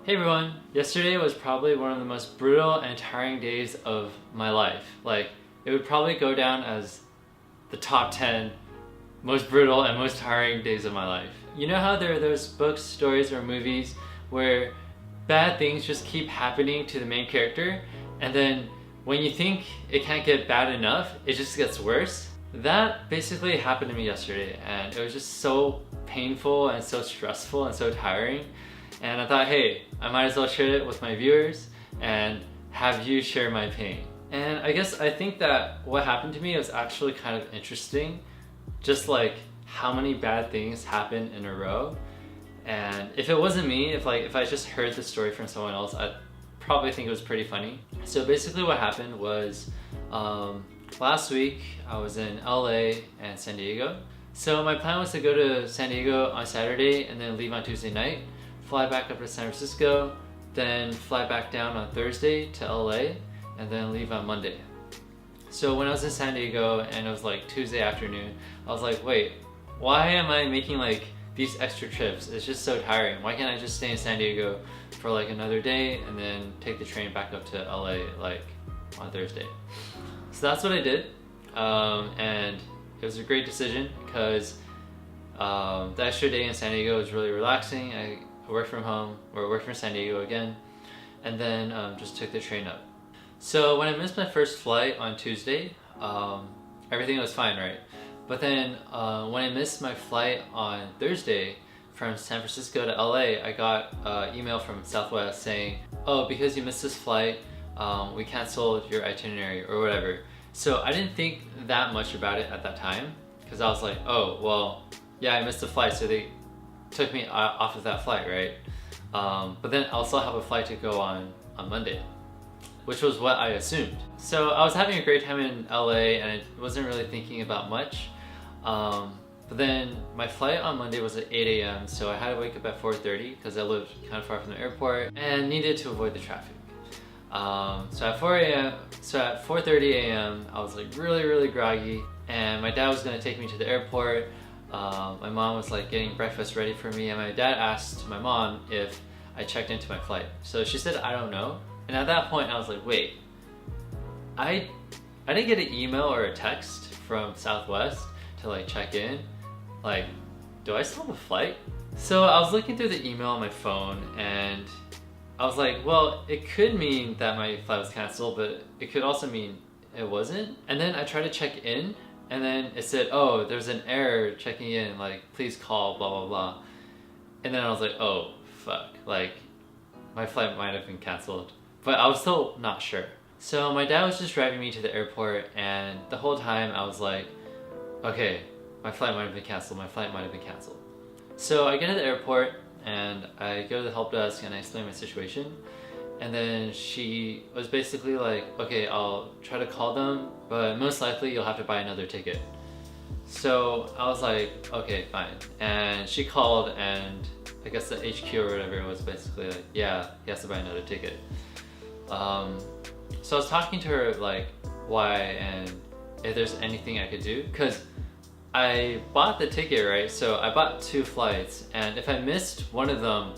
Hey everyone! Yesterday was probably one of the most brutal and tiring days of my life. Like, it would probably go down as the top 10 most brutal and most tiring days of my life. You know how there are those books, stories, or movies where bad things just keep happening to the main character, and then when you think it can't get bad enough, it just gets worse? That basically happened to me yesterday, and it was just so painful and so stressful and so tiring. And I thought, hey, I might as well share it with my viewers and have you share my pain. And I think that what happened to me was actually kind of interesting, just like how many bad things happen in a row. And if it wasn't me, if I just heard the story from someone else, I'd probably think it was pretty funny. So basically what happened was, last week I was in LA and San Diego. So my plan was to go to San Diego on Saturday and then leave on Tuesday night, fly back up to San Francisco, then fly back down on Thursday to LA, and then leave on Monday. So when I was in San Diego and it was like Tuesday afternoon, I was like, wait, why am I making like these extra trips? It's just so tiring. Why can't I just stay in San Diego for like another day and then take the train back up to LA like on Thursday? So that's what I did, and it was a great decision because the extra day in San Diego was really relaxing. I worked from home, or worked from San Diego again, and then just took the train up. So when I missed my first flight on Tuesday, everything was fine, right? But then when I missed my flight on Thursday from San Francisco to LA, I got an email from Southwest saying, oh, because you missed this flight, we canceled your itinerary or whatever. So I didn't think that much about it at that time, because I was like, oh, well, yeah, I missed the flight, so they took me off of that flight, right? But then I'll still have a flight to go on Monday, which was what I assumed. So I was having a great time in LA and I wasn't really thinking about much. But then my flight on Monday was at 8 a.m. so I had to wake up at 4:30 because I lived kind of far from the airport and needed to avoid the traffic. So at 4:30 a.m. I was like really groggy, and my dad was gonna take me to the airport. My mom was like getting breakfast ready for me, and my dad asked my mom if I checked into my flight. So she said, I don't know. And at that point I was like, wait, I didn't get an email or a text from Southwest to like check in. Like, do I still have a flight? So I was looking through the email on my phone and I was like, well, it could mean that my flight was canceled, but it could also mean it wasn't. And then I tried to check in, and then it said, oh, there's an error checking in, like, please call, blah, blah, blah. And then I was like, oh, fuck, like, my flight might have been canceled. But I was still not sure. So my dad was just driving me to the airport, and the whole time I was like, okay, my flight might have been canceled, my flight might have been canceled. So I get to the airport, and I go to the help desk and I explain my situation. And then she was basically like, okay, I'll try to call them, but most likely you'll have to buy another ticket. So I was like, okay, fine. And she called, and I guess the HQ or whatever was basically like, yeah, he has to buy another ticket. So I was talking to her like why and if there's anything I could do, because I bought the ticket, right? So I bought 2 flights, and if I missed one of them,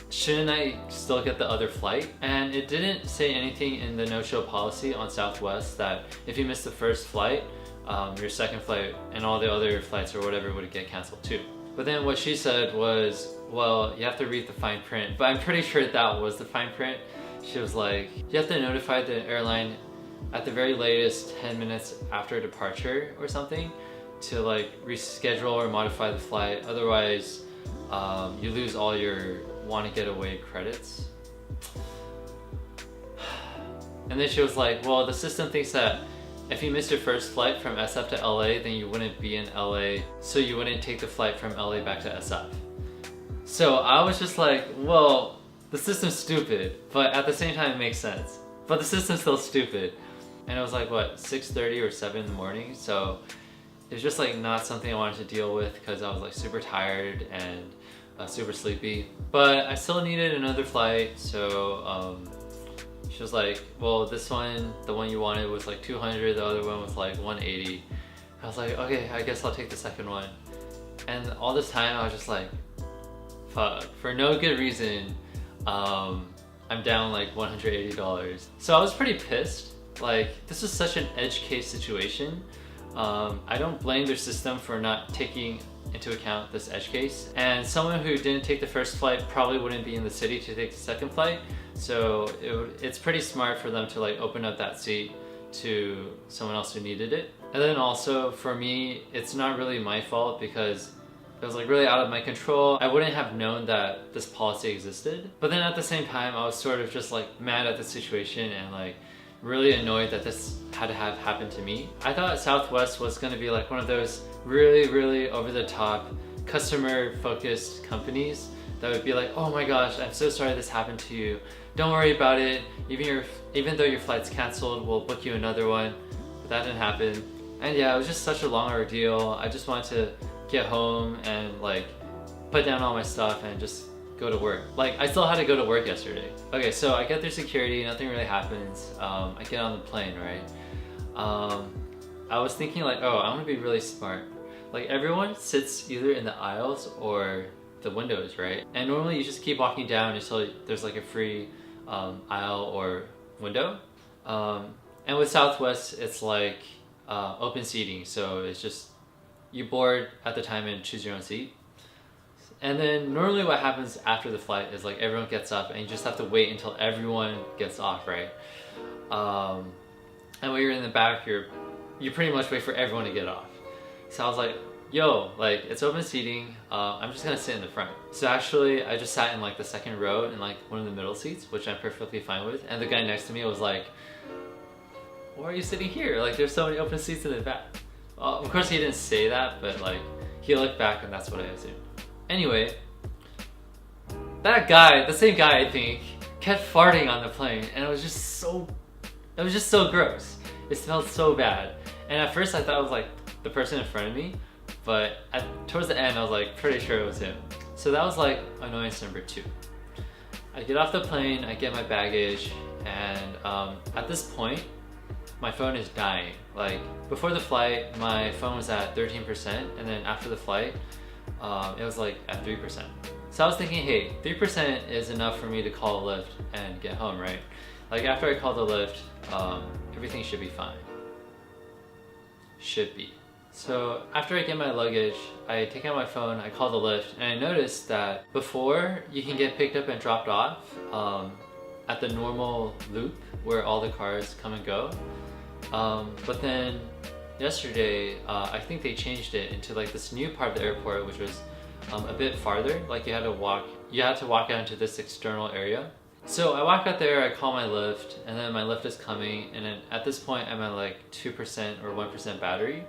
shouldn't I still get the other flight? And it didn't say anything in the no-show policy on Southwest that if you missed the first flight, your second flight and all the other flights or whatever would get canceled too. But then what she said was, well, you have to read the fine print. But I'm pretty sure that was the fine print. She was like, you have to notify the airline at the very latest 10 minutes after departure or something to like reschedule or modify the flight. Otherwise, you lose all your want to get away credits. And then she was like, well, the system thinks that if you missed your first flight from SF to LA, then you wouldn't be in LA, so you wouldn't take the flight from LA back to SF. So I was just like, well, the system's stupid, but at the same time it makes sense. But the system's still stupid. And it was like, what, 6:30 or 7 in the morning? So it was just like not something I wanted to deal with because I was like super tired and super sleepy. But I still needed another flight, so she was like, well, this one, the one you wanted was like 200, the other one was like 180. I was like, okay, I guess I'll take the second one. And all this time I was just like, fuck, for no good reason, I'm down like $180. So I was pretty pissed. Like, this is such an edge case situation. I don't blame their system for not taking into account this edge case. And someone who didn't take the first flight probably wouldn't be in the city to take the second flight. So it's pretty smart for them to like open up that seat to someone else who needed it. And then also for me, it's not really my fault because it was like really out of my control. I wouldn't have known that this policy existed. But then at the same time, I was sort of just like mad at the situation and like really annoyed that this had to have happened to me. I thought Southwest was gonna be like one of those really over the top customer focused companies that would be like, oh my gosh, I'm so sorry this happened to you. Don't worry about it. Even though your flight's canceled, we'll book you another one. But that didn't happen. And yeah, it was just such a long ordeal. I just wanted to get home and like put down all my stuff and just go to work. Like, I still had to go to work yesterday. Okay, so I get through security, nothing really happens. I get on the plane, right? I was thinking like, oh, I'm gonna be really smart. Like, everyone sits either in the aisles or the windows, right? And normally you just keep walking down until there's like a free aisle or window. And with Southwest, it's like open seating, so it's just you board at the time and choose your own seat. And then normally what happens after the flight is like everyone gets up and you just have to wait until everyone gets off, right? And when you're in the back, you pretty much wait for everyone to get off. So I was like, yo, like it's open seating, I'm just gonna sit in the front. So actually I just sat in like the second row in like one of the middle seats, which I'm perfectly fine with. And the guy next to me was like, why are you sitting here? Like, there's so many open seats in the back. Of course he didn't say that, but like he looked back and that's what I assumed. Anyway, that guy, the same guy I think, kept farting on the plane and it was just so gross. It smelled so bad. And at first I thought it was like the person in front of me, but towards the end I was like pretty sure it was him. So that was like annoyance number 2. I get off the plane, I get my baggage, and at this point my phone is dying. Like, before the flight my phone was at 13%, and then after the flight it was like at 3%. So I was thinking, hey, 3% is enough for me to call a Lyft and get home, right? Like, after I call the Lyft, everything should be fine. Should be. So after I get my luggage, I take out my phone, I call the Lyft, and I noticed that before you can get picked up and dropped off at the normal loop where all the cars come and go. But then yesterday, I think they changed it into like this new part of the airport, which was a bit farther. Like, you had to walk out into this external area. So I walk out there, I call my Lyft, and then my Lyft is coming, and then at this point I'm at like 2% or 1% battery.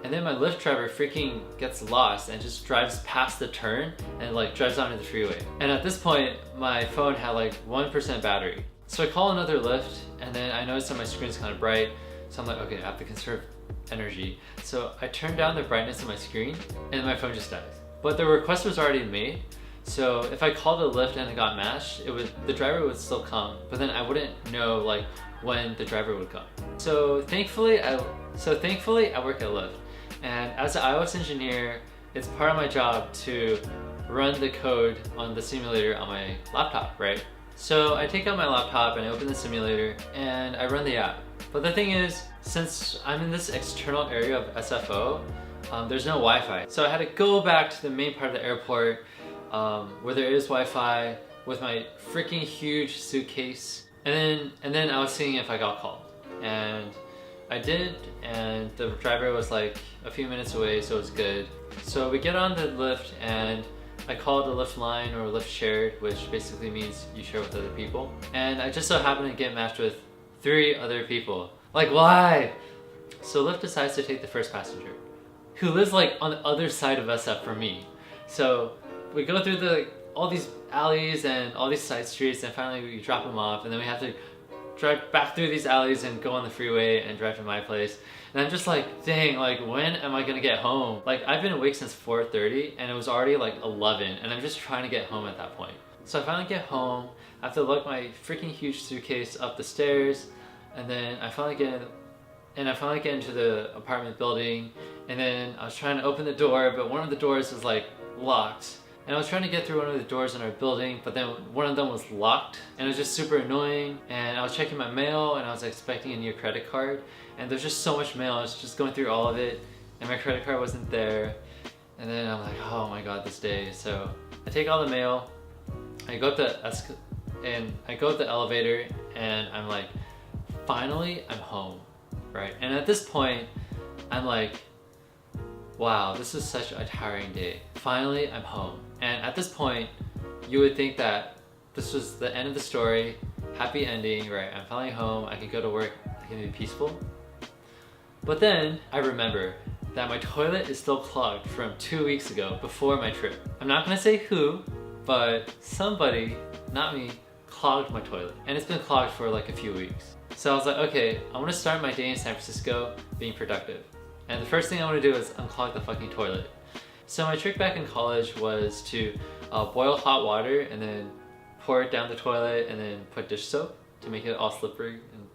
And then my Lyft driver freaking gets lost and just drives past the turn and like drives onto the freeway. And at this point, my phone had like 1% battery. So I call another Lyft, and then I notice that my screen's kind of bright. So I'm like, okay, I have to conserve energy. So I turn down the brightness of my screen and my phone just dies. But the request was already made. So if I called a Lyft and it got matched, the driver would still come, but then I wouldn't know like when the driver would come. So thankfully I work at Lyft. And as an iOS engineer, it's part of my job to run the code on the simulator on my laptop, right? So I take out my laptop and I open the simulator and I run the app. But the thing is, since I'm in this external area of SFO, there's no Wi-Fi. So I had to go back to the main part of the airport where there is Wi-Fi with my freaking huge suitcase. And then I was seeing if I got called. And I did, and the driver was like a few minutes away, so it was good. So we get on the Lyft and I called the Lyft line, or Lyft shared, which basically means you share with other people. And I just so happened to get matched with 3 other people. Like, why? So Lyft decides to take the first passenger, who lives like on the other side of SF from me. So we go through all these alleys and all these side streets, and finally we drop him off, and then we have to drive back through these alleys and go on the freeway and drive to my place. And I'm just like, dang, like when am I gonna get home? Like, I've been awake since 4:30 and it was already like 11, and I'm just trying to get home at that point. So I finally get home, I have to lug my freaking huge suitcase up the stairs, and then I finally get into the apartment building, and then I was trying to open the door, but one of the doors was like locked. And I was trying to get through one of the doors in our building, but then one of them was locked, and it was just super annoying. And I was checking my mail, and I was expecting a new credit card, and there's just so much mail. I was just going through all of it, and my credit card wasn't there. And then I'm like, oh my god, this day. So I take all the mail, I go up the elevator, and I'm like, finally, I'm home, right? And at this point, I'm like, wow, this is such a tiring day. Finally, I'm home. And at this point, you would think that this was the end of the story, happy ending, right? I'm finally home, I can go to work, I can be peaceful. But then I remember that my toilet is still clogged from 2 weeks ago before my trip. I'm not gonna say who, but somebody, not me, clogged my toilet. And it's been clogged for like a few weeks. So I was like, okay, I wanna start my day in San Francisco being productive. And the first thing I want to do is unclog the fucking toilet. So my trick back in college was to boil hot water and then pour it down the toilet and then put dish soap to make it all slippery. And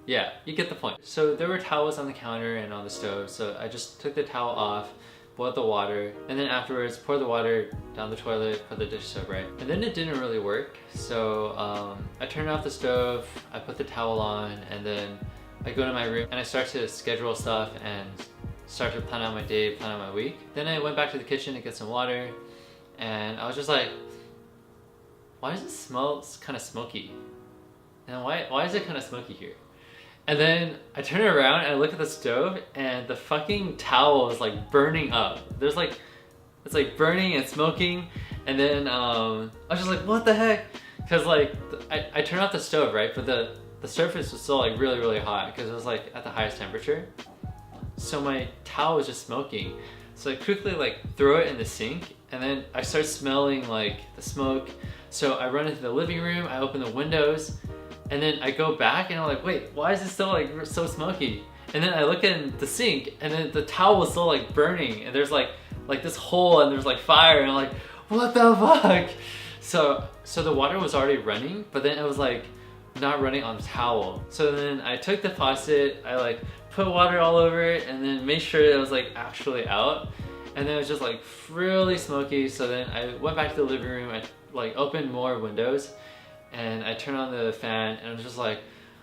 yeah, you get the point. So there were towels on the counter and on the stove, so I just took the towel off, boiled the water, and then afterwards pour the water down the toilet, put the dish soap right. And then it didn't really work, so I turned off the stove, I put the towel on, and then I go to my room and I start to schedule stuff and start to plan out my day, plan out my week. Then I went back to the kitchen to get some water, and I was just like, why does it smell kind of smoky? And why is it kind of smoky here? And then I turn around and I look at the stove, and the fucking towel is like burning up. There's like, it's like burning and smoking. And then I was just like, what the heck? Cause like, I turned off the stove, right? But the surface was still like really, really hot because it was like at the highest temperature. So my towel was just smoking. So I quickly like throw it in the sink, and then I start smelling like the smoke. So I run into the living room, I open the windows, and then I go back and I'm like, wait, why is it still like so smoky? And then I look in the sink, and then the towel was still like burning, and there's like this hole, and there's like fire, and I'm like, what the fuck? So the water was already running, but then it was like not running on the towel. So then I took the faucet, I like put water all over it, and then made sure it was like actually out. And then it was just like really smoky. So then I went back to the living room, I like opened more windows, and I turned on the fan, and I was just like,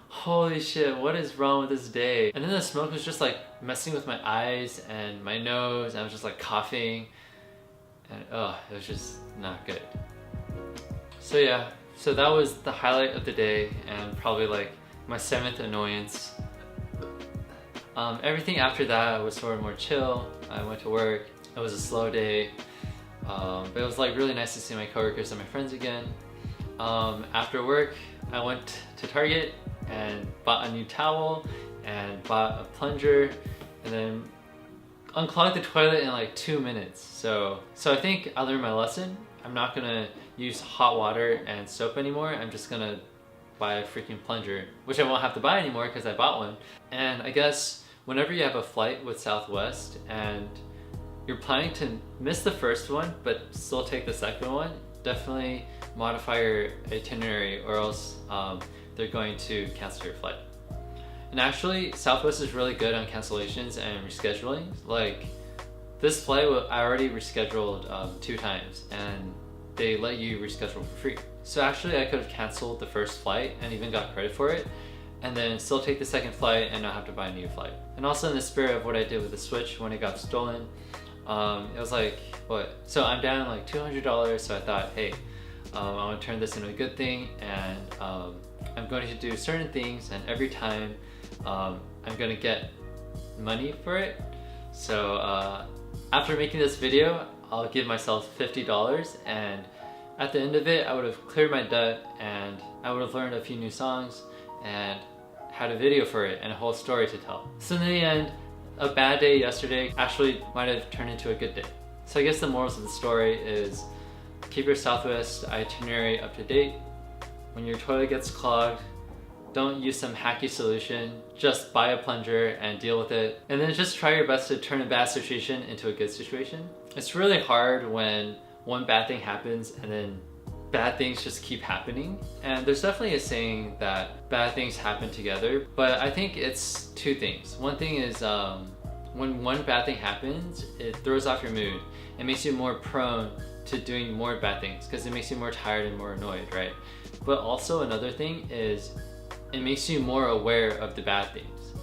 holy shit, what is wrong with this day? And then the smoke was just like messing with my eyes and my nose, and I was just like coughing, and it was just not good. So yeah, so that was the highlight of the day, and probably like my 7th annoyance. Everything after that was sort of more chill. I went to work, it was a slow day, but it was like really nice to see my coworkers and my friends again. After work, I went to Target and bought a new towel and bought a plunger, and then unclogged the toilet in like 2 minutes. So I think I learned my lesson. I'm not gonna use hot water and soap anymore. I'm just gonna buy a freaking plunger, which I won't have to buy anymore because I bought one. And I guess whenever you have a flight with Southwest and you're planning to miss the first one but still take the second one, definitely modify your itinerary, or else they're going to cancel your flight. And actually, Southwest is really good on cancellations and rescheduling. Like this flight, I already rescheduled 2 times, and they let you reschedule for free. So actually I could have canceled the first flight and even got credit for it, and then still take the second flight and not have to buy a new flight. And also in the spirit of what I did with the Switch when it got stolen, it was like, what? So I'm down like $200, so I thought, hey, I want to turn this into a good thing, and I'm going to do certain things, and every time I'm going to get money for it. So after making this video, I'll give myself $50, and at the end of it, I would have cleared my debt, and I would have learned a few new songs and had a video for it and a whole story to tell. So in the end, a bad day yesterday actually might have turned into a good day. So I guess the morals of the story is keep your Southwest itinerary up to date. When your toilet gets clogged, don't use some hacky solution, just buy a plunger and deal with it. And then just try your best to turn a bad situation into a good situation. It's really hard when one bad thing happens and then bad things just keep happening. And there's definitely a saying that bad things happen together, but I think it's 2 things. One thing is when one bad thing happens, it throws off your mood. It makes you more prone to doing more bad things because it makes you more tired and more annoyed, right? But also another thing is it makes you more aware of the bad things.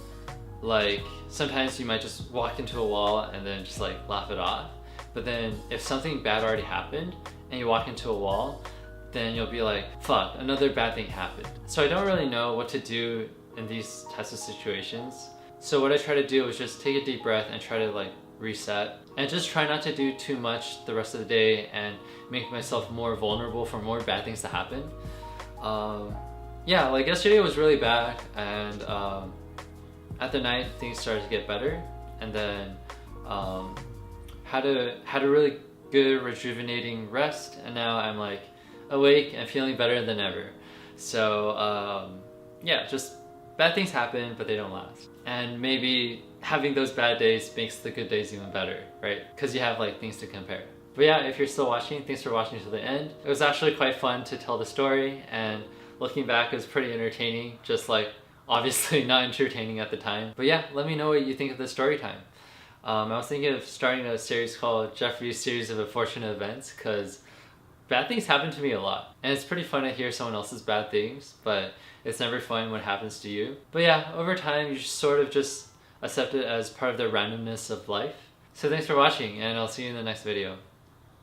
Like sometimes you might just walk into a wall and then just like laugh it off. But then if something bad already happened and you walk into a wall, then you'll be like, fuck, another bad thing happened. So I don't really know what to do in these types of situations. So what I try to do is just take a deep breath and try to like reset and just try not to do too much the rest of the day and make myself more vulnerable for more bad things to happen. Yeah, like yesterday was really bad, and at the night things started to get better, and then had a really good rejuvenating rest, and now I'm like awake and feeling better than ever. So yeah, just bad things happen, but they don't last. And maybe having those bad days makes the good days even better, right? Because you have like things to compare. But yeah, if you're still watching, thanks for watching to the end. It was actually quite fun to tell the story, and looking back it was pretty entertaining, just like obviously not entertaining at the time. But yeah, let me know what you think of the story time. I was thinking of starting a series called Jeffrey's Series of Unfortunate Events, because bad things happen to me a lot. And it's pretty fun to hear someone else's bad things, but it's never fun when it happens to you. But yeah, over time you sort of just accept it as part of the randomness of life. So thanks for watching, and I'll see you in the next video.